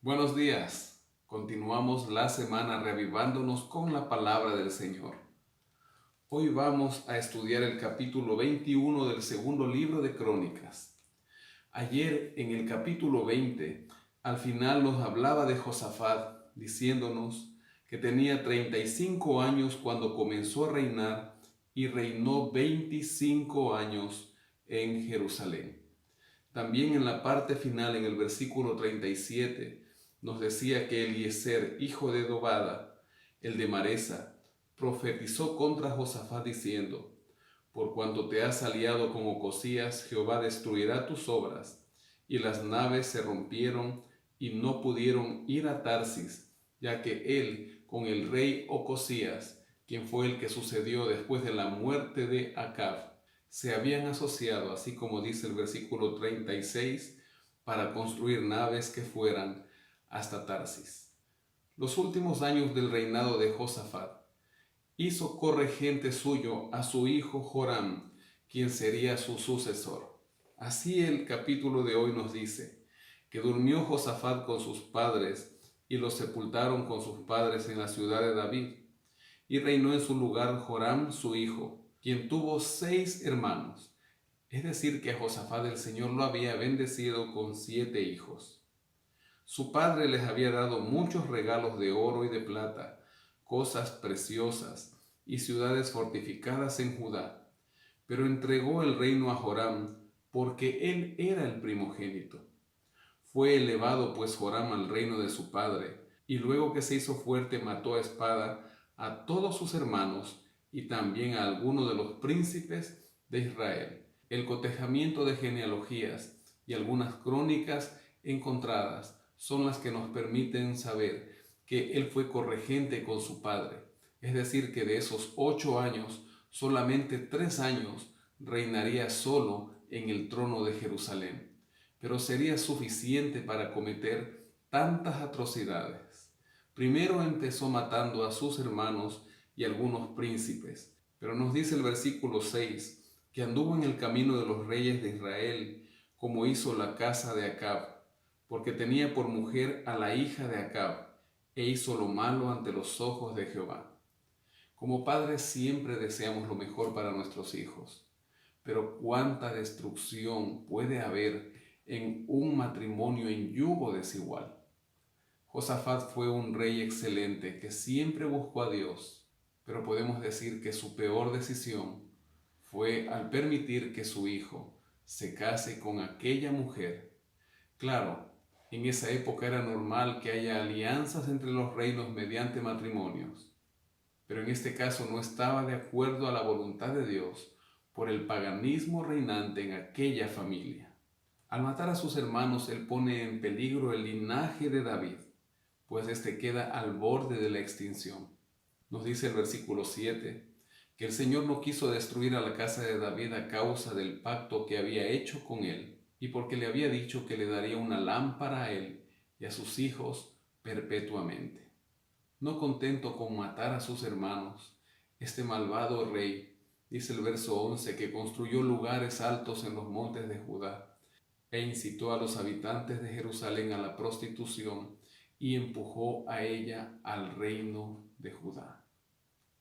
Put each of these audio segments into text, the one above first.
Buenos días. Continuamos la semana reavivándonos con la palabra del Señor. Hoy vamos a estudiar el capítulo 21 del segundo libro de Crónicas. Ayer en el capítulo 20, al final nos hablaba de Josafat, diciéndonos que tenía 35 años cuando comenzó a reinar y reinó 25 años en Jerusalén. También en la parte final, en el versículo 37, nos decía que Eliezer, hijo de Dobada, el de Maresa, profetizó contra Josafat diciendo: por cuanto te has aliado con Ocosías, Jehová destruirá tus obras. Y las naves se rompieron y no pudieron ir a Tarsis, ya que él, con el rey Ocosías, quien fue el que sucedió después de la muerte de Acab, se habían asociado, así como dice el versículo 36, para construir naves que fueran hasta Tarsis. Los últimos años del reinado de Josafat hizo corregente suyo a su hijo Joram, quien sería su sucesor. Así el capítulo de hoy nos dice que durmió Josafat con sus padres y los sepultaron con sus padres en la ciudad de David, y reinó en su lugar Joram su hijo, quien tuvo 6 hermanos. Es decir, que a Josafat el Señor lo había bendecido con 7 hijos. Su padre les había dado muchos regalos de oro y de plata, cosas preciosas y ciudades fortificadas en Judá, pero entregó el reino a Joram porque él era el primogénito. Fue elevado pues Joram al reino de su padre, y luego que se hizo fuerte mató a espada a todos sus hermanos y también a algunos de los príncipes de Israel. El cotejamiento de genealogías y algunas crónicas encontradas son las que nos permiten saber que él fue corregente con su padre, es decir, que de esos 8 años, solamente 3 años reinaría solo en el trono de Jerusalén, pero sería suficiente para cometer tantas atrocidades. Primero empezó matando a sus hermanos y algunos príncipes, pero nos dice el versículo 6 que anduvo en el camino de los reyes de Israel, como hizo la casa de Acab, porque tenía por mujer a la hija de Acab, e hizo lo malo ante los ojos de Jehová. Como padres siempre deseamos lo mejor para nuestros hijos, pero cuánta destrucción puede haber en un matrimonio en yugo desigual. Josafat fue un rey excelente que siempre buscó a Dios, pero podemos decir que su peor decisión fue al permitir que su hijo se case con aquella mujer. Claro, en esa época era normal que haya alianzas entre los reinos mediante matrimonios, pero en este caso no estaba de acuerdo a la voluntad de Dios por el paganismo reinante en aquella familia. Al matar a sus hermanos, él pone en peligro el linaje de David, pues éste queda al borde de la extinción. Nos dice el versículo 7 que el Señor no quiso destruir a la casa de David a causa del pacto que había hecho con él, y porque le había dicho que le daría una lámpara a él y a sus hijos perpetuamente. No contento con matar a sus hermanos, este malvado rey, dice el verso 11, que construyó lugares altos en los montes de Judá, e incitó a los habitantes de Jerusalén a la prostitución, y empujó a ella al reino de Judá.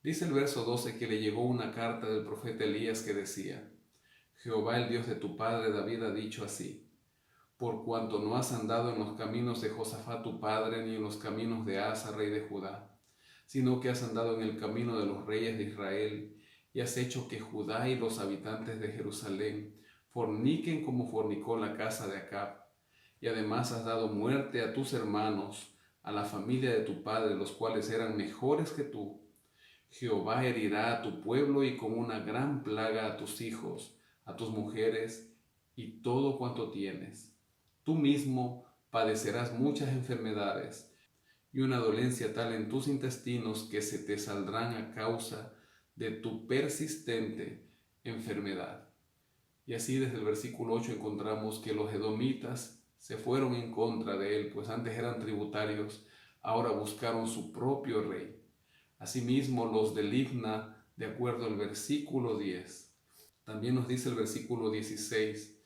Dice el verso 12 que le llegó una carta del profeta Elías que decía: Jehová el Dios de tu padre David ha dicho así: por cuanto no has andado en los caminos de Josafat tu padre, ni en los caminos de Asa rey de Judá, sino que has andado en el camino de los reyes de Israel, y has hecho que Judá y los habitantes de Jerusalén forniquen como fornicó la casa de Acab, y además has dado muerte a tus hermanos, a la familia de tu padre, los cuales eran mejores que tú. Jehová herirá a tu pueblo y con una gran plaga a tus hijos, a tus mujeres y todo cuanto tienes. Tú mismo padecerás muchas enfermedades y una dolencia tal en tus intestinos que se te saldrán a causa de tu persistente enfermedad. Y así desde el versículo 8 encontramos que los edomitas se fueron en contra de él, pues antes eran tributarios, ahora buscaron su propio rey. Asimismo los de Libna, de acuerdo al versículo 10. También nos dice el versículo 16,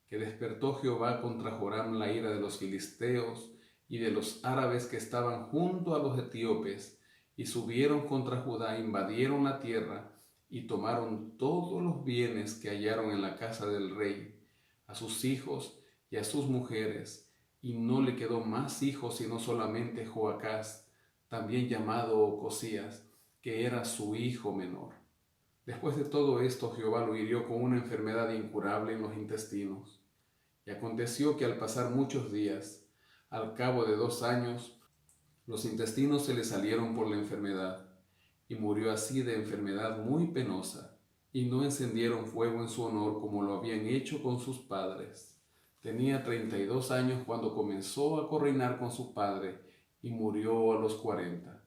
que despertó Jehová contra Joram la ira de los filisteos, y de los árabes que estaban junto a los etíopes, y subieron contra Judá, invadieron la tierra, y tomaron todos los bienes que hallaron en la casa del rey, a sus hijos y a sus mujeres, y no le quedó más hijos sino solamente Joacás, también llamado Ocosías, que era su hijo menor. Después de todo esto, Jehová lo hirió con una enfermedad incurable en los intestinos. Y aconteció que al pasar muchos días, al cabo de 2 años, los intestinos se le salieron por la enfermedad, y murió así de enfermedad muy penosa, y no encendieron fuego en su honor como lo habían hecho con sus padres. Tenía 32 años cuando comenzó a reinar con su padre, y murió a los 40.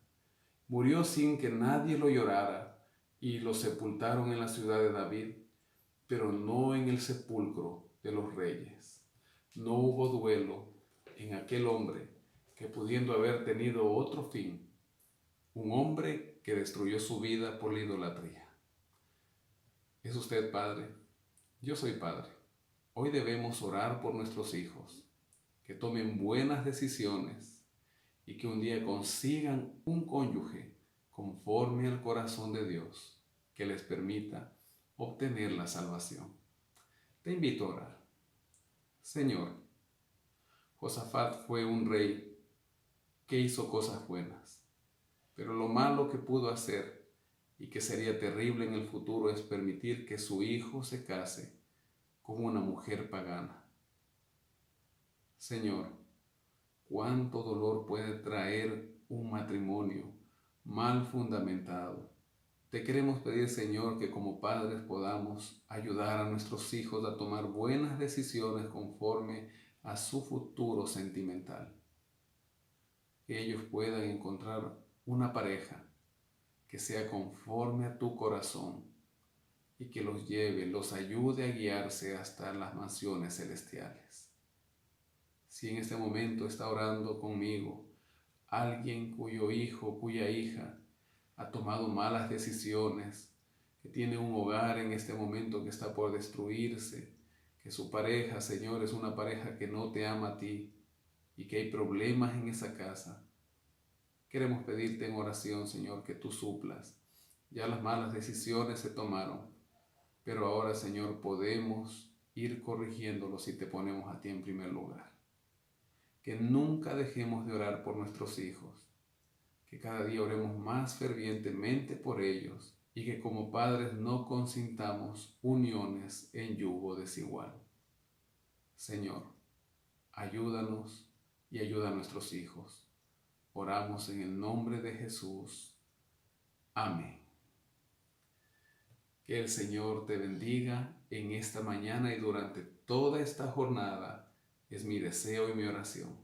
Murió sin que nadie lo llorara, y lo sepultaron en la ciudad de David, pero no en el sepulcro de los reyes. No hubo duelo en aquel hombre que, pudiendo haber tenido otro fin, un hombre que destruyó su vida por la idolatría. ¿Es usted padre? Yo soy padre. Hoy debemos orar por nuestros hijos, que tomen buenas decisiones y que un día consigan un cónyuge conforme al corazón de Dios, que les permita obtener la salvación. Te invito a orar. Señor, Josafat fue un rey que hizo cosas buenas, pero lo malo que pudo hacer y que sería terrible en el futuro es permitir que su hijo se case con una mujer pagana. Señor, cuánto dolor puede traer un matrimonio mal fundamentado. Te queremos pedir, Señor, que como padres podamos ayudar a nuestros hijos a tomar buenas decisiones conforme a su futuro sentimental. Que ellos puedan encontrar una pareja que sea conforme a tu corazón y que los lleve, los ayude a guiarse hasta las mansiones celestiales. Si en este momento está orando conmigo alguien cuyo hijo, cuya hija ha tomado malas decisiones, que tiene un hogar en este momento que está por destruirse, que su pareja, Señor, es una pareja que no te ama a ti y que hay problemas en esa casa, queremos pedirte en oración, Señor, que tú suplas. Ya las malas decisiones se tomaron, pero ahora, Señor, podemos ir corrigiéndolo si te ponemos a ti en primer lugar. Que nunca dejemos de orar por nuestros hijos, que cada día oremos más fervientemente por ellos y que como padres no consintamos uniones en yugo desigual. Señor, ayúdanos y ayuda a nuestros hijos. Oramos en el nombre de Jesús. Amén. Que el Señor te bendiga en esta mañana y durante toda esta jornada. Es mi deseo y mi oración.